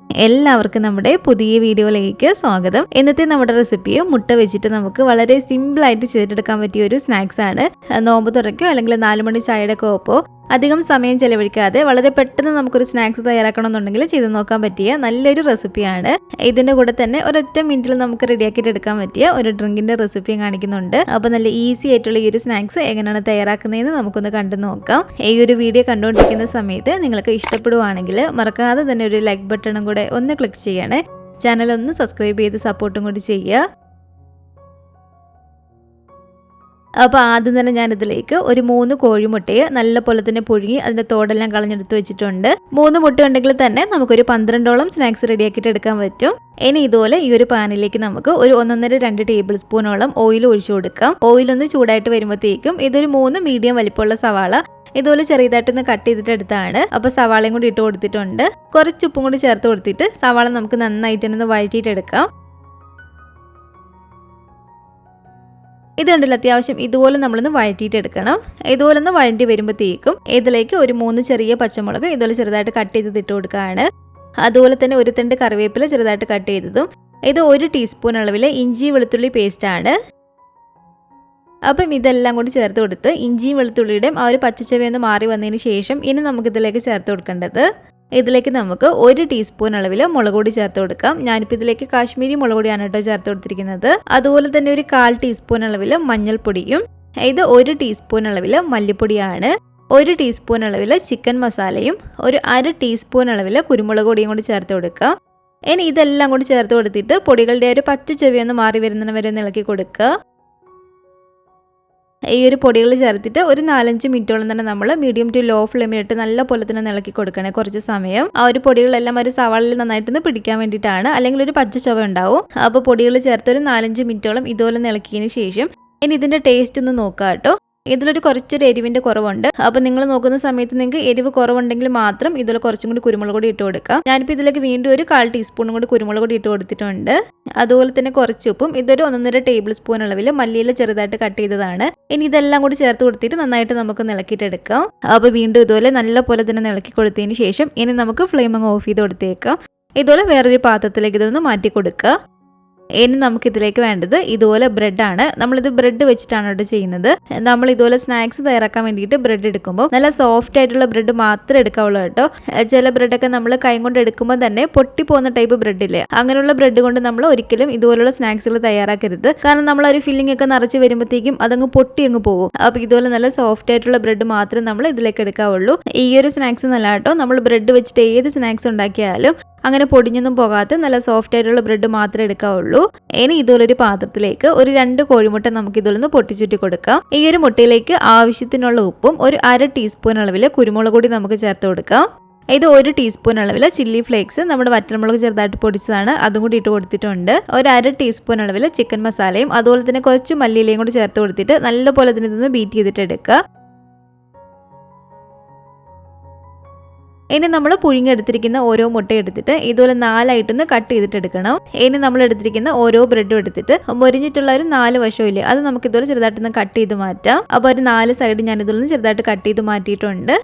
എല്ലാവർക്കും നമ്മുടെ പുതിയ വീഡിയോയിലേക്ക് സ്വാഗതം. ഇന്നത്തെ നമ്മുടെ റെസിപ്പിയും മുട്ട വെച്ചിട്ട് നമുക്ക് വളരെ സിമ്പിൾ ആയിട്ട് ചെയ്തെടുക്കാൻ പറ്റിയ ഒരു സ്നാക്സ് ആണ്. നോമ്പ് തുറക്കോ അല്ലെങ്കിൽ 4 മണി ചായയുടെ കോപ്പോ അധികം സമയം ചെലവഴിക്കാതെ വളരെ പെട്ടെന്ന് നമുക്കൊരു സ്നാക്സ് തയ്യാറാക്കണമെന്നുണ്ടെങ്കിൽ ചെയ്ത് നോക്കാൻ പറ്റിയ നല്ലൊരു റെസിപ്പിയാണ്. ഇതിന്റെ കൂടെ തന്നെ ഒരൊറ്റ മിനിറ്റിൽ നമുക്ക് റെഡിയാക്കിയിട്ട് എടുക്കാൻ പറ്റിയ ഒരു ഡ്രിങ്കിന്റെ റെസിപ്പിയും കാണിക്കുന്നുണ്ട്. അപ്പോൾ നല്ല ഈസി ആയിട്ടുള്ള ഈ ഒരു സ്നാക്സ് എങ്ങനെയാണ് തയ്യാറാക്കുന്നതെന്ന് നമുക്കൊന്ന് കണ്ടു നോക്കാം. ഈ ഒരു വീഡിയോ കണ്ടുകൊണ്ടിരിക്കുന്ന സമയത്ത് നിങ്ങൾക്ക് ഇഷ്ടപ്പെടുവാണെങ്കിൽ മറക്കാതെ തന്നെ ഒരു ലൈക്ക് ബട്ടണും കൂടെ ഒന്ന് ക്ലിക്ക് ചെയ്യണേ. ചാനൽ ഒന്ന് സബ്സ്ക്രൈബ് ചെയ്ത് സപ്പോർട്ടും കൂടി ചെയ്യുക. അപ്പോൾ ആദ്യം തന്നെ ഞാനിതിലേക്ക് ഒരു 3 കോഴിമുട്ടയെ നല്ല പോലെ തന്നെ പുഴുങ്ങി അതിൻ്റെ തോടെല്ലാം കളഞ്ഞെടുത്ത് വെച്ചിട്ടുണ്ട്. 3 മുട്ട ഉണ്ടെങ്കിൽ തന്നെ നമുക്കൊരു 12ഓളം സ്നാക്സ് റെഡിയാക്കിയിട്ട് എടുക്കാൻ പറ്റും. ഇനി ഇതുപോലെ ഈ ഒരു പാനിലേക്ക് നമുക്ക് ഒരു 1.5-2 ടേബിൾ സ്പൂണോളം ഓയിൽ ഒഴിച്ചു കൊടുക്കാം. ഓയിലൊന്ന് ചൂടായിട്ട് വരുമ്പോഴത്തേക്കും ഇതൊരു 3 മീഡിയം വലിപ്പമുള്ള സവാള ഇതുപോലെ ചെറിയതായിട്ടൊന്ന് കട്ട് ചെയ്തിട്ട് എടുത്താണ്. അപ്പോൾ സവാളയും കൂടി ഇട്ട് കൊടുത്തിട്ടുണ്ട്. കുറച്ച് ഉപ്പും കൂടി ചേർത്ത് കൊടുത്തിട്ട് സവാള നമുക്ക് നന്നായിട്ടൊന്ന് വഴറ്റിയിട്ടെടുക്കാം. ഇത് കണ്ടില്ല, അത്യാവശ്യം ഇതുപോലെ നമ്മളൊന്ന് വഴറ്റിയിട്ടെടുക്കണം. ഇതുപോലെ ഒന്ന് വഴറ്റി വരുമ്പോഴത്തേക്കും ഇതിലേക്ക് ഒരു 3 ചെറിയ പച്ചമുളക് ഇതുപോലെ ചെറുതായിട്ട് കട്ട് ചെയ്ത് ഇട്ട് കൊടുക്കുകയാണ്. അതുപോലെ തന്നെ ഒരു തണ്ട് കറിവേപ്പില ചെറുതായിട്ട് കട്ട് ചെയ്തതും. ഇത് 1 ടീസ്പൂൺ അളവിൽ ഇഞ്ചി വെളുത്തുള്ളി പേസ്റ്റാണ്. അപ്പം ഇതെല്ലാം കൂടി ചേർത്ത് കൊടുത്ത് ഇഞ്ചിയും വെളുത്തുള്ളിയുടെയും ആ ഒരു പച്ചച്ചവയൊന്ന് മാറി വന്നതിന് ശേഷം ഇനി നമുക്കിതിലേക്ക് ചേർത്ത് കൊടുക്കേണ്ടത്, ഇതിലേക്ക് നമുക്ക് 1 ടീസ്പൂൺ അളവിൽ മുളക് പൊടി ചേർത്ത് കൊടുക്കാം. ഞാനിപ്പോൾ ഇതിലേക്ക് കാശ്മീരി മുളക് പൊടിയാണ് കേട്ടോ ചേർത്ത് കൊടുത്തിരിക്കുന്നത്. അതുപോലെ തന്നെ ഒരു 1/4 ടീസ്പൂൺ അളവിൽ മഞ്ഞൾപ്പൊടിയും, ഇത് 1 ടീസ്പൂൺ അളവിൽ മല്ലിപ്പൊടിയാണ്, 1 ടീസ്പൂൺ അളവിൽ ചിക്കൻ മസാലയും, ഒരു 1/2 ടീസ്പൂൺ അളവിൽ കുരുമുളക് പൊടിയും കൂടി ചേർത്ത് കൊടുക്കുക. ഇനി ഇതെല്ലാം കൂടി ചേർത്ത് കൊടുത്തിട്ട് പൊടികളുടെ ഒരു പച്ച ചെവിയൊന്ന് മാറി വരുന്നതിന് വരെ ഒന്ന് ഇളക്കി കൊടുക്കുക. ഈ ഒരു പൊടികൾ ചേർത്തിട്ട് ഒരു 4-5 മിനിറ്റോളം തന്നെ നമ്മൾ മീഡിയം ടു ലോ ഫ്ലെയിമിലിട്ട് നല്ല പോലെ തന്നെ ഇളക്കി കൊടുക്കണേ. കുറച്ച് സമയം ആ ഒരു പൊടികളെല്ലാം ഒരു സവാളയിൽ നന്നായിട്ടൊന്ന് പിടിക്കാൻ വേണ്ടിയിട്ടാണ്, അല്ലെങ്കിൽ ഒരു പച്ച ചുവ ഉണ്ടാവും. അപ്പോൾ പൊടികൾ ചേർത്ത് ഒരു 4-5 മിനിറ്റോളം ഇതുപോലെ ഇളക്കിയതിന് ശേഷം ഇനി ഇതിൻ്റെ ടേസ്റ്റ് ഒന്ന് നോക്കാം കേട്ടോ. ഇതിലൊരു കുറച്ചൊരു എരിവിൻ്റെ കുറവുണ്ട്. അപ്പോൾ നിങ്ങൾ നോക്കുന്ന സമയത്ത് നിങ്ങൾക്ക് എരിവ് കുറവുണ്ടെങ്കിൽ മാത്രം ഇതിൽ കുറച്ചും കൂടി കുരുമുളക് പൊടി ഇട്ട് കൊടുക്കാം. ഞാനിപ്പോൾ ഇതിലേക്ക് വീണ്ടും ഒരു 1/4 ടീസ്പൂണും കൂടി കുരുമുളക് പൊടി ഇട്ട് കൊടുത്തിട്ടുണ്ട്. അതുപോലെ തന്നെ കുറച്ച് ഉപ്പും, ഇതൊരു 1.5 ടേബിൾ സ്പൂൺ അളവിൽ മല്ലിയില ചെറുതായിട്ട് കട്ട് ചെയ്തതാണ്. ഇനി ഇതെല്ലാം കൂടി ചേർത്ത് കൊടുത്തിട്ട് നന്നായിട്ട് നമുക്ക് ഇളക്കിയിട്ടെടുക്കാം. അപ്പോൾ വീണ്ടും ഇതുപോലെ നല്ല പോലെ തന്നെ ഇളക്കി കൊടുത്തതിന് ശേഷം ഇനി നമുക്ക് ഫ്ലെയിം അങ്ങ് ഓഫ് ചെയ്ത് കൊടുത്തേക്കാം. ഇതുപോലെ വേറൊരു പാത്രത്തിലേക്ക് ഇതൊന്ന് മാറ്റി കൊടുക്കുക. ഇനി നമുക്കിതിലേക്ക് വേണ്ടത് ഇതുപോലെ ബ്രെഡാണ്. നമ്മളിത് ബ്രെഡ് വെച്ചിട്ടാണ് ഇവിടെ ചെയ്യുന്നത്. നമ്മൾ ഇതുപോലെ സ്നാക്സ് തയ്യാറാക്കാൻ വേണ്ടിയിട്ട് ബ്രെഡ് എടുക്കുമ്പോൾ നല്ല സോഫ്റ്റ് ആയിട്ടുള്ള ബ്രെഡ് മാത്രമേ എടുക്കാവുള്ളൂ കേട്ടോ. ചില ബ്രെഡൊക്കെ നമ്മൾ കൈ കൊണ്ട് എടുക്കുമ്പോൾ തന്നെ പൊട്ടിപ്പോകുന്ന ടൈപ്പ് ബ്രെഡില്ലേ, അങ്ങനെയുള്ള ബ്രെഡ് കൊണ്ട് നമ്മൾ ഒരിക്കലും ഇതുപോലുള്ള സ്നാക്സുകൾ തയ്യാറാക്കരുത്. കാരണം നമ്മൾ ഒരു ഫില്ലിംഗ് ഒക്കെ നിറച്ച് വരുമ്പോഴത്തേക്കും അതങ്ങ് പൊട്ടി അങ്ങ് പോകും. അപ്പോൾ ഇതുപോലെ നല്ല സോഫ്റ്റ് ആയിട്ടുള്ള ബ്രെഡ് മാത്രമേ നമ്മൾ ഇതിലേക്ക് എടുക്കാവുള്ളൂ. ഈ ഒരു സ്നാക്സ് നല്ല കേട്ടോ, നമ്മൾ ബ്രെഡ് വെച്ചിട്ട് ഏത് സ്നാക്സ് ഉണ്ടാക്കിയാലും അങ്ങനെ പൊടിഞ്ഞൊന്നും പോകാത്ത നല്ല സോഫ്റ്റ് ആയിട്ടുള്ള ബ്രെഡ് മാത്രമേ എടുക്കാവുള്ളൂ. ഇനി ഇതുപോലൊരു പാത്രത്തിലേക്ക് ഒരു 2 കോഴിമുട്ട നമുക്ക് ഇതുപോലെ പൊട്ടിച്ചുറ്റി കൊടുക്കാം. ഈ ഒരു മുട്ടയിലേക്ക് ആവശ്യത്തിനുള്ള ഉപ്പും ഒരു 1/2 ടീസ്പൂൺ അളവിൽ കുരുമുളക് പൊടി നമുക്ക് ചേർത്ത് കൊടുക്കാം. ഇത് 1 ടീസ്പൂൺ അളവിൽ ചില്ലി ഫ്ലേക്സ്, നമ്മുടെ വറ്റൽമുളക് ചെറുതായിട്ട് പൊടിച്ചതാണ്, അതും കൂടി ഇട്ട് കൊടുത്തിട്ടുണ്ട്. ഒരു 1/2 ടീസ്പൂൺ അളവിൽ ചിക്കൻ മസാലയും അതുപോലെ തന്നെ കുറച്ച് മല്ലിയിലയും കൂടി ചേർത്ത് കൊടുത്തിട്ട് നല്ലപോലെ തന്നെ ഇതൊന്ന് ബീറ്റ് ചെയ്തിട്ട് എടുക്കുക. ഇനി നമ്മൾ പുഴുങ്ങിയെടുത്തിരിക്കുന്ന ഓരോ മുട്ട എടുത്തിട്ട് ഇതുപോലെ 4 ആയിട്ടൊന്ന് കട്ട് ചെയ്തിട്ട് എടുക്കണം. ഇനി നമ്മൾ എടുത്തിരിക്കുന്ന ഓരോ ബ്രെഡും എടുത്തിട്ട് മുരിഞ്ഞിട്ടുള്ള ഒരു 4 വശമില്ലേ, അത് നമുക്ക് ഇതുപോലെ ചെറുതായിട്ടൊന്ന് കട്ട് ചെയ്ത് മാറ്റാം. അപ്പോൾ ഒരു 4 സൈഡ് ഞാൻ ഇതുപോലെ ചെറുതായിട്ട് കട്ട് ചെയ്ത് മാറ്റിയിട്ടുണ്ട്.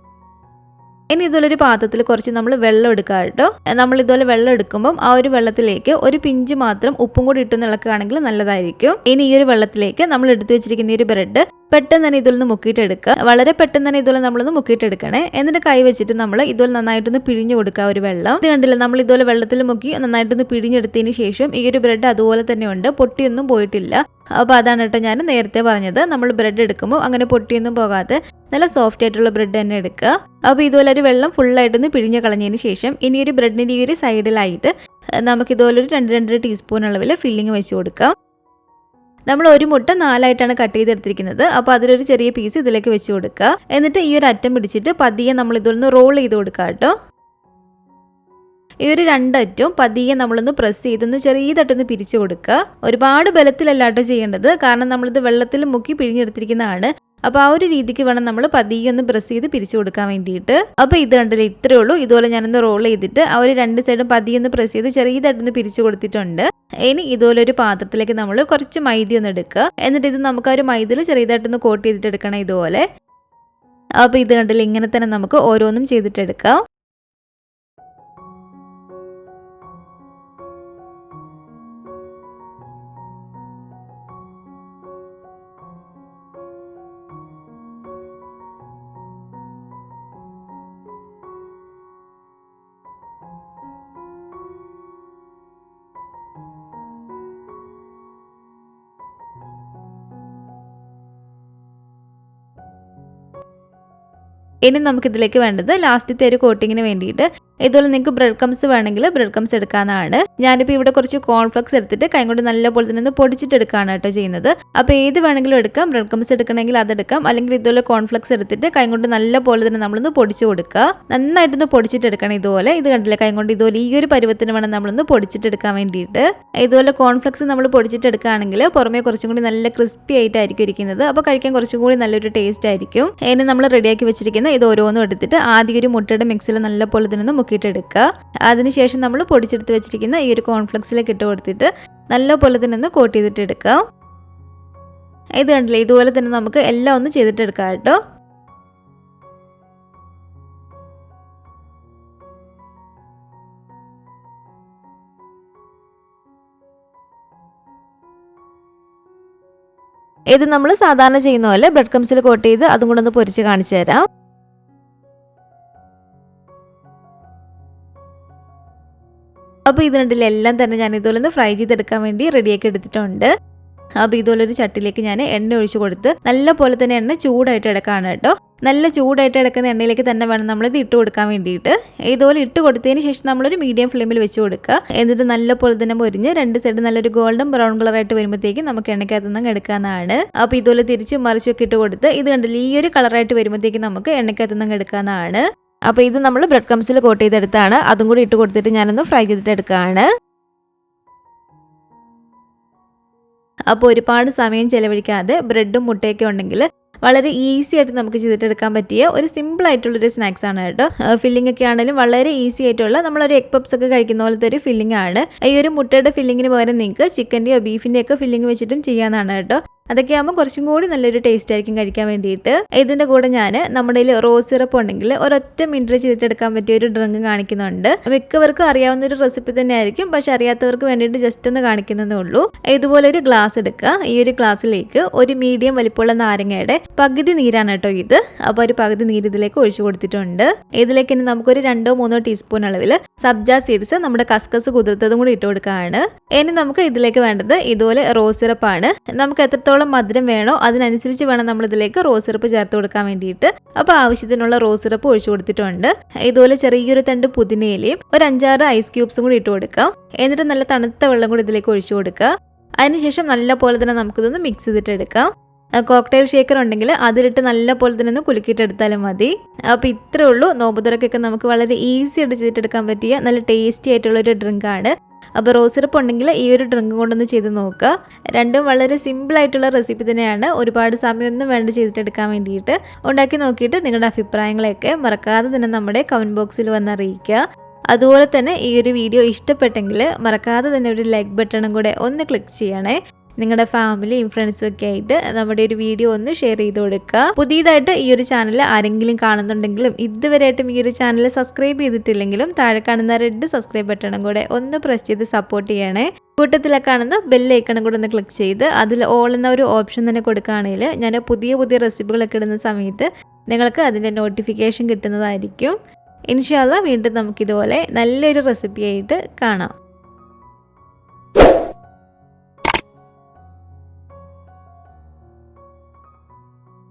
ഇനി ഇതുപോലൊരു പാത്രത്തിൽ കുറച്ച് നമ്മൾ വെള്ളം എടുക്കുക കേട്ടോ. നമ്മൾ ഇതുപോലെ വെള്ളം എടുക്കുമ്പം ആ ഒരു വെള്ളത്തിലേക്ക് ഒരു പിഞ്ച് മാത്രം ഉപ്പും കൂടി ഇട്ടൊന്ന് ഇളക്കുകയാണെങ്കിൽ നല്ലതായിരിക്കും. ഇനി ഈ ഒരു വെള്ളത്തിലേക്ക് നമ്മൾ എടുത്തു വെച്ചിരിക്കുന്ന ഈ ഒരു ബ്രെഡ് പെട്ടെന്ന് തന്നെ ഇതിലൊന്ന് മുക്കിയിട്ടെടുക്കുക. വളരെ പെട്ടെന്ന് തന്നെ ഇതുപോലെ നമ്മളൊന്ന് മുക്കിയിട്ടെടുക്കണേ. എന്നിട്ട് കൈ വെച്ചിട്ട് നമ്മൾ ഇതുപോലെ നന്നായിട്ടൊന്ന് പിഴിഞ്ഞു കൊടുക്കുക ഒരു വെള്ളം. ഇത് കണ്ടില്ല, നമ്മൾ ഇതുപോലെ വെള്ളത്തിൽ മുക്കി നന്നായിട്ടൊന്ന് പിഴിഞ്ഞെടുത്തതിന് ശേഷം ഈ ഒരു ബ്രെഡ് അതുപോലെ തന്നെ ഉണ്ട്, പൊട്ടിയൊന്നും പോയിട്ടില്ല. അപ്പോൾ അതാണ് കേട്ടോ ഞാൻ നേരത്തെ പറഞ്ഞത്, നമ്മൾ ബ്രെഡ് എടുക്കുമ്പോൾ അങ്ങനെ പൊട്ടിയൊന്നും പോകാതെ നല്ല സോഫ്റ്റ് ആയിട്ടുള്ള ബ്രെഡ് തന്നെ എടുക്കുക. അപ്പോൾ ഇതുപോലെ ഒരു വെള്ളം ഫുള്ളായിട്ടൊന്ന് പിഴിഞ്ഞ് കളഞ്ഞതിന് ശേഷം ഇനി ഒരു ബ്രെഡിൻ്റെ ഈ ഒരു സൈഡിലായിട്ട് നമുക്ക് ഇതുപോലെ ഒരു 2 ടീസ്പൂൺ അളവിൽ ഫില്ലിങ് വെച്ച് കൊടുക്കാം. നമ്മൾ ഒരു മുട്ട 4 ആയിട്ടാണ് കട്ട് ചെയ്തെടുത്തിരിക്കുന്നത്. അപ്പോൾ അതിലൊരു ചെറിയ പീസ് ഇതിലേക്ക് വെച്ച് കൊടുക്കുക. എന്നിട്ട് ഈ ഒരു അറ്റം പിടിച്ചിട്ട് പതിയെ നമ്മൾ ഇതൊന്ന് റോൾ ചെയ്ത് കൊടുക്കുക കേട്ടോ. ഈ ഒരു 2 അറ്റവും പതിയെ നമ്മളൊന്ന് പ്രസ് ചെയ്തൊന്ന് ചെറിയതായിട്ടൊന്ന് പിരിച്ചു കൊടുക്കുക. ഒരുപാട് ബലത്തിലല്ല കേട്ടോ ചെയ്യേണ്ടത്, കാരണം നമ്മളിത് വെള്ളത്തിൽ മുക്കി പിഴിഞ്ഞെടുത്തിരിക്കുന്നതാണ്. അപ്പോൾ ആ ഒരു രീതിക്ക് വേണം നമ്മൾ പതിയെ ഒന്ന് പ്രസ് ചെയ്ത് പിരിച്ചു കൊടുക്കാൻ വേണ്ടിയിട്ട്. അപ്പോൾ ഇത് കണ്ടില്ലേ, ഇത്രയേ ഉള്ളൂ. ഇതുപോലെ ഞാനൊന്ന് റോൾ ചെയ്തിട്ട് ആ ഒരു 2 സൈഡും പതിയെ ഒന്ന് പ്രസ് ചെയ്ത് ചെറിയതായിട്ടൊന്ന് പിരിച്ചു കൊടുത്തിട്ടുണ്ട്. ഇനി ഇതുപോലെ ഒരു പാത്രത്തിലേക്ക് നമ്മൾ കുറച്ച് മൈദ ഒന്ന് എടുക്കുക. എന്നിട്ട് ഇത് നമുക്ക് ആ ഒരു മൈദയിൽ ചെറിയതായിട്ടൊന്ന് കോട്ട് ചെയ്തിട്ട് എടുക്കണം ഇതുപോലെ. അപ്പോൾ ഇത് കണ്ടില്ലേ, ഇങ്ങനെ തന്നെ നമുക്ക് ഓരോന്നും ചെയ്തിട്ടെടുക്കാം. ഇനി നമുക്കിതിലേക്ക് വേണ്ടത് ലാസ്റ്റത്തെ ഒരു കോട്ടിങ്ങിന് വേണ്ടിയിട്ട് ഇതുപോലെ നിങ്ങൾക്ക് ബ്രെഡ് ക്രംസ് വേണമെങ്കിൽ ബ്രെഡ് ക്രംസ് എടുക്കാവുന്നതാണ്. ഞാനിപ്പോൾ ഇവിടെ കുറച്ച് കോൺഫ്ലെക്സ് എടുത്തിട്ട് കൈ കൊണ്ട് നല്ലപോലെ തന്നെ പൊടിച്ചിട്ടെടുക്കുകയാണ് കേട്ടോ ചെയ്യുന്നത്. അപ്പോൾ ഏത് വേണമെങ്കിലും എടുക്കാം. ബ്രെഡ് ക്രംസ് എടുക്കണമെങ്കിൽ അതെടുക്കാം, അല്ലെങ്കിൽ ഇതുപോലെ കോൺഫ്ലെക്സ് എടുത്തിട്ട് കൈ കൊണ്ട് നല്ലപോലെ തന്നെ നമ്മളൊന്ന് പൊടിച്ച് കൊടുക്കുക. നന്നായിട്ടൊന്ന് പൊടിച്ചിട്ടെടുക്കണം. ഇതുപോലെ ഇത് കണ്ടില്ല, കൈ കൊണ്ട് ഇതുപോലെ ഈ ഒരു പരുവത്തിന് വേണം നമ്മളൊന്ന് പൊടിച്ചിട്ടെടുക്കാൻ വേണ്ടിയിട്ട്. ഇതുപോലെ കോൺഫ്ലെക്സ് നമ്മൾ പൊടിച്ചിട്ടെടുക്കുകയാണെങ്കിൽ പുറമേ കുറച്ചും കൂടി നല്ല ക്രിസ്പി ആയിട്ടായിരിക്കും ഇരിക്കുന്നത്. അപ്പോൾ കഴിക്കാൻ കുറച്ചും കൂടി നല്ലൊരു ടേസ്റ്റ് ആയിരിക്കും. ഇനി നമ്മൾ റെഡിയാക്കി വെച്ചിരിക്കുന്ന ഇത് ഓരോന്നും എടുത്തിട്ട് ആദ്യം ഒരു മുട്ടയുടെ മിക്സിൽ നല്ലപോലെ തന്നെ മുക്കിയിട്ടെടുക്കുക. അതിനുശേഷം നമ്മൾ പൊടിച്ചെടുത്ത് വെച്ചിരിക്കുന്ന ഈ ഒരു കോൺഫ്ലെക്സിലേക്ക് ഇട്ട് കൊടുത്തിട്ട് നല്ലപോലെ തന്നെ ഒന്ന് കോട്ട് ചെയ്തിട്ട് എടുക്കാം. ഇത് കണ്ടില്ലേ, ഇതുപോലെ തന്നെ നമുക്ക് എല്ലാം ഒന്ന് ചെയ്തിട്ടെടുക്കാം കേട്ടോ. ഇത് നമ്മൾ സാധാരണ ചെയ്യുന്ന പോലെ ബ്രെഡ് ക്രംസിൽ കോട്ട് ചെയ്ത് അതും കൂടെ ഒന്ന് പൊരിച്ച് കാണിച്ചു തരാം. അപ്പോൾ ഇത് കണ്ടില്ല, എല്ലാം തന്നെ ഞാൻ ഇതുപോലെ ഒന്ന് ഫ്രൈ ചെയ്തെടുക്കാൻ വേണ്ടി റെഡിയാക്കി എടുത്തിട്ടുണ്ട്. അപ്പോൾ ഇതുപോലെ ഒരു ചട്ടിയിലേക്ക് ഞാൻ എണ്ണ ഒഴിച്ച് കൊടുത്ത് നല്ല പോലെ തന്നെ എണ്ണ ചൂടായിട്ട് എടുക്കുകയാണ് കേട്ടോ. നല്ല ചൂടായിട്ട് എടുക്കുന്ന എണ്ണയിലേക്ക് തന്നെ വേണം നമ്മളിത് ഇട്ട് കൊടുക്കാൻ വേണ്ടിയിട്ട്. ഇതുപോലെ ഇട്ട് കൊടുത്തതിന് ശേഷം നമ്മളൊരു മീഡിയം ഫ്ലെയിമിൽ വെച്ച് കൊടുക്കുക. എന്നിട്ട് നല്ല പോലെ തന്നെ പൊരിഞ്ഞ് രണ്ട് സൈഡ് നല്ലൊരു ഗോൾഡൻ ബ്രൗൺ കളറായിട്ട് വരുമ്പോഴത്തേക്ക് നമുക്ക് എണ്ണയ്ക്കകത്ത് നിന്ന് എടുക്കാവുന്നതാണ്. അപ്പോൾ ഇതുപോലെ തിരിച്ച് മറിച്ചൊക്കെ ഇട്ട് കൊടുത്ത് ഇത് കണ്ടില്ല, ഈ ഒരു കളറായിട്ട് വരുമ്പോഴത്തേക്ക് നമുക്ക് എണ്ണയ്ക്കകത്ത് നിന്ന് എടുക്കാവുന്നതാണ്. അപ്പോൾ ഇത് നമ്മൾ ബ്രെഡ് ക്രംസിൽ കോട്ട് ചെയ്തെടുത്താണ്. അതും കൂടി ഇട്ട് കൊടുത്തിട്ട് ഞാനൊന്ന് ഫ്രൈ ചെയ്തിട്ട് എടുക്കുകയാണ്. അപ്പോൾ ഒരുപാട് സമയം ചിലവഴിക്കാതെ ബ്രെഡും മുട്ടയൊക്കെ ഉണ്ടെങ്കിൽ വളരെ ഈസി ആയിട്ട് നമുക്ക് ചെയ്തിട്ടെടുക്കാൻ പറ്റിയ ഒരു സിമ്പിൾ ആയിട്ടുള്ളൊരു സ്നാക്സ് ആണ് കേട്ടോ. ഫില്ലിംഗ് ഒക്കെ ആണെങ്കിലും വളരെ ഈസി ആയിട്ടുള്ള നമ്മളൊരു എഗ് പപ്സ് ഒക്കെ കഴിക്കുന്ന പോലത്തെ ഒരു ഫില്ലിംഗ് ആണ്. ഈ ഒരു മുട്ടയുടെ ഫില്ലിങ്ങിന് പകരം നിങ്ങൾക്ക് ചിക്കൻ്റെയോ ബീഫിൻ്റെയോ ഒക്കെ ഫില്ലിംഗ് വെച്ചിട്ടും ചെയ്യാവുന്നതാണ് കേട്ടോ. അതൊക്കെ ആകുമ്പോൾ കുറച്ചും കൂടി നല്ലൊരു ടേസ്റ്റ് ആയിരിക്കും കഴിക്കാൻ വേണ്ടിയിട്ട്. ഇതിൻ്റെ കൂടെ ഞാൻ നമ്മുടെ കയ്യിൽ റോസ് സിറപ്പ് ഉണ്ടെങ്കിൽ ഒരൊറ്റ മിനിറ്റ് ചെയ്തിട്ടെടുക്കാൻ പറ്റിയ ഒരു ഡ്രിങ്ക് കാണിക്കുന്നുണ്ട്. മിക്കവർക്കും അറിയാവുന്ന ഒരു റെസിപ്പി തന്നെ ആയിരിക്കും, പക്ഷെ അറിയാത്തവർക്ക് വേണ്ടിയിട്ട് ജസ്റ്റ് ഒന്ന് കാണിക്കുന്നതേ ഉള്ളൂ. ഇതുപോലെ ഒരു ഗ്ലാസ് എടുക്കുക. ഈ ഒരു ഗ്ലാസ്സിലേക്ക് ഒരു മീഡിയം വലിപ്പമുള്ള നാരങ്ങയുടെ പകുതി നീരാണ് കേട്ടോ ഇത്. അപ്പോൾ ഒരു പകുതി നീര് ഇതിലേക്ക് ഒഴിച്ചു കൊടുത്തിട്ടുണ്ട്. ഇതിലേക്ക് ഇനി നമുക്കൊരു 2-3 ടീസ്പൂൺ അളവിൽ സബ്ജ സീഡ്സ്, നമ്മുടെ കസ്കസ് കുതിർത്തതും കൂടി ഇട്ട് കൊടുക്കുകയാണ്. ഇനി നമുക്ക് ഇതിലേക്ക് വേണ്ടത് ഇതുപോലെ റോസ് സിറപ്പാണ്. നമുക്ക് എത്രത്തോളം മധുരം വേണോ അതിനനുസരിച്ച് വേണം നമ്മൾ ഇതിലേക്ക് റോസ് സിറപ്പ് ചേർത്ത് കൊടുക്കാൻ വേണ്ടിയിട്ട്. അപ്പോൾ ആവശ്യത്തിനുള്ള റോസ് സിറപ്പ് ഒഴിച്ചു കൊടുത്തിട്ടുണ്ട്. ഇതുപോലെ ചെറിയൊരു തണ്ട് പുതിനയിലയും ഒരു 5-6 ഐസ് ക്യൂബ്സും കൂടി ഇട്ട് കൊടുക്കാം. എന്നിട്ട് നല്ല തണുത്ത വെള്ളം കൂടി ഇതിലേക്ക് ഒഴിച്ചു കൊടുക്കുക. അതിനുശേഷം നല്ല പോലെ തന്നെ നമുക്കിതൊന്ന് മിക്സ് ചെയ്തിട്ട് എടുക്കാം. കോക്ടെയിൽ ഷേക്കർ ഉണ്ടെങ്കിൽ അതിലിട്ട് നല്ല പോലെ തന്നെ ഒന്ന് കുലുക്കിയിട്ടെടുത്താലും മതി. അപ്പോൾ ഇത്രേ ഉള്ളൂ. നോമ്പുതുറക്കൊക്കെ നമുക്ക് വളരെ ഈസി ആയിട്ട് ചെയ്തിട്ടെടുക്കാൻ പറ്റിയ നല്ല ടേസ്റ്റി ആയിട്ടുള്ളൊരു ഡ്രിങ്കാണ്. അപ്പോൾ റോസ് സിറപ്പ് ഉണ്ടെങ്കിൽ ഈ ഒരു ഡ്രിങ്ക് കൊണ്ടൊന്ന് ചെയ്ത് നോക്കുക. രണ്ടും വളരെ സിമ്പിൾ ആയിട്ടുള്ള റെസിപ്പി തന്നെയാണ്. ഒരുപാട് സമയമൊന്നും വേണ്ട ചെയ്തിട്ടെടുക്കാൻ വേണ്ടിയിട്ട്. ഉണ്ടാക്കി നോക്കിയിട്ട് നിങ്ങളുടെ അഭിപ്രായങ്ങളെയൊക്കെ മറക്കാതെ തന്നെ നമ്മുടെ കമൻറ്റ് ബോക്സിൽ വന്ന് അറിയിക്കുക. അതുപോലെ തന്നെ ഈ ഒരു വീഡിയോ ഇഷ്ടപ്പെട്ടെങ്കിൽ മറക്കാതെ തന്നെ ഒരു ലൈക്ക് ബട്ടണും കൂടെ ഒന്ന് ക്ലിക്ക് ചെയ്യണേ. നിങ്ങളുടെ ഫാമിലിയും ഫ്രണ്ട്സും ഒക്കെ ആയിട്ട് നമ്മുടെ ഒരു വീഡിയോ ഒന്ന് ഷെയർ ചെയ്ത് കൊടുക്കുക. പുതിയതായിട്ട് ഈ ഒരു ചാനൽ ആരെങ്കിലും കാണുന്നുണ്ടെങ്കിലും ഇതുവരെയായിട്ടും ഈ ഒരു ചാനൽ സബ്സ്ക്രൈബ് ചെയ്തിട്ടില്ലെങ്കിലും താഴെ കാണുന്ന റെഡ് സബ്സ്ക്രൈബ് ബട്ടണും കൂടെ ഒന്ന് പ്രസ് ചെയ്ത് സപ്പോർട്ട് ചെയ്യണേ. കൂട്ടത്തിലെ കാണുന്ന ബെല്ലൈക്കണും കൂടെ ഒന്ന് ക്ലിക്ക് ചെയ്ത് അതിൽ ഓൾ എന്ന ഒരു ഓപ്ഷൻ തന്നെ കൊടുക്കുകയാണെങ്കിൽ ഞാൻ പുതിയ റെസിപ്പികളൊക്കെ ഇടുന്ന സമയത്ത് നിങ്ങൾക്ക് അതിൻ്റെ നോട്ടിഫിക്കേഷൻ കിട്ടുന്നതായിരിക്കും. ഇൻഷാ അല്ലാഹ് വീണ്ടും നമുക്കിതുപോലെ നല്ലൊരു റെസിപ്പിയായിട്ട് കാണാം.